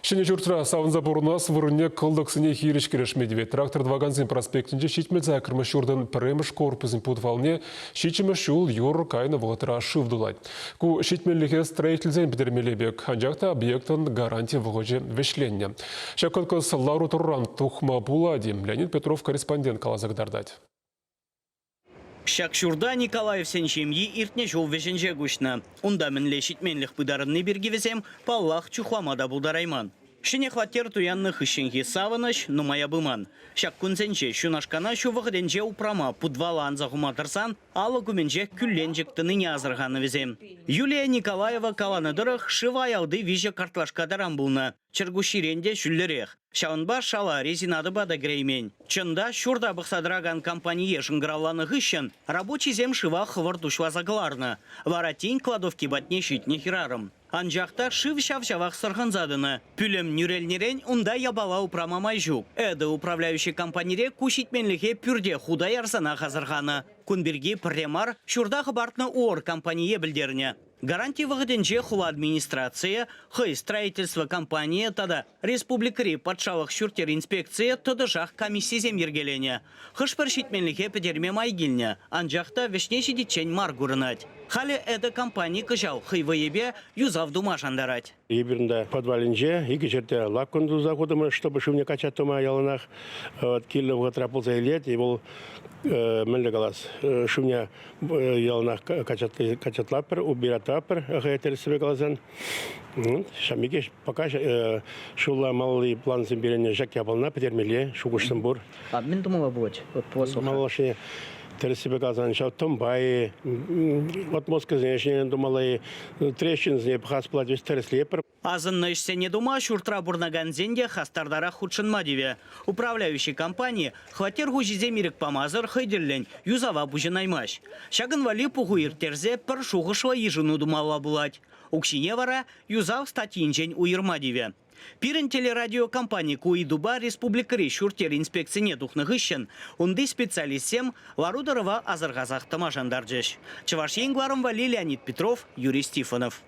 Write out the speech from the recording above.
Шыне жұртыра сауынза бұрына свырынне қылдықсыне хиріш керешмедіве. Трактор Дваганзин проспектінде шитмелза кірміш үрдің піреміш корпусын пұтвалне шитчіміш жол юр кайны вғытыра шывдулай. Ку шитмеліге строительзен бідермелебек, анжақта объектын гарантия вғыжы вешленне. Шакылқыз Лару Турран тухма булади. Леонид Петров корреспондент калазагдардать. Шакшурда Николаев сенчемьи иртне жол вешенже гушна. Унда мінле шитменліх пыдарынны бергевесем паллах чухламада булдарайман. Шыне хваттер туянных ищенхи савыныш, но моя быман. Шак күнсенче шунашкана шу вғыденже упрама пудвала анзағуматырсан, алы күменже күлленжіктіні не азырғаны везем. Юлия Николаева каланыдырық шывай алды виже картлашкадаран булна. Чыргуширенде шүллерек. Шаунба шала резинады бада греймен. Чында шурда бұқсадраган компания жыңғыраланы ғышын, рабочий зем шыва хывыр душвазагларны. Варатин кладовки батне шитне хирарым. Анжақта шыв шав-шавақ сырғынзадыны. Пүлім нүрелнерен унда ябала упрамамай жүк. Әді управляющий компанире кушитменліге пүрде худай арзана қазырғаны. Күнберге пірремар шурда ғыбартны ор компания білдеріне. Гарантия вғыденже хула администрация, хый строительство компания, тада республикари патшалық шүртер инспекция, тады жақ комиссия ергелене. Хышпыр шитменліге педерме майгіліне, анжақта вешнеші дичен мар гурынать. Халі әді компания кыжау хый выебе юзав дума жандарать. Ебірінде подвалінже, екі жерде лакконду заходымы, чтобы шывне качаттыма ялынақ, келі вғытыра пылса елет, и бұл мәлі қалас. Шывне ялынақ качатлапыр, убиратапыр, ғайетері себе қаласан. Шамиге пока шула малый план зимберения жак ябална, петермеле, шугушсын бұр. Абмен думала быть? Малашне терсибе казан шаутом бай от мозга знешне думала трещин зне пхас платвис терслепер. Азынны ішсене дума шуртра бурнаганзенде хастардара худшынма деве. Управляющий компании хватер гужизе мирик помазыр хайдерлен юзава бужинаймаш. Шагын вали пугу иртерзе пір шуғышла ежыну думала булать. Уксине вара юзав статьинжен уйырма деве. Пирен телерадиокомпания Куидуба республикари шуртер инспекцине духнығышын, онды специалистсем Ларударова азырғазақ тамажандарджеш. Чаваш енгларым вали Леонид Петров, Юрий Стифанов.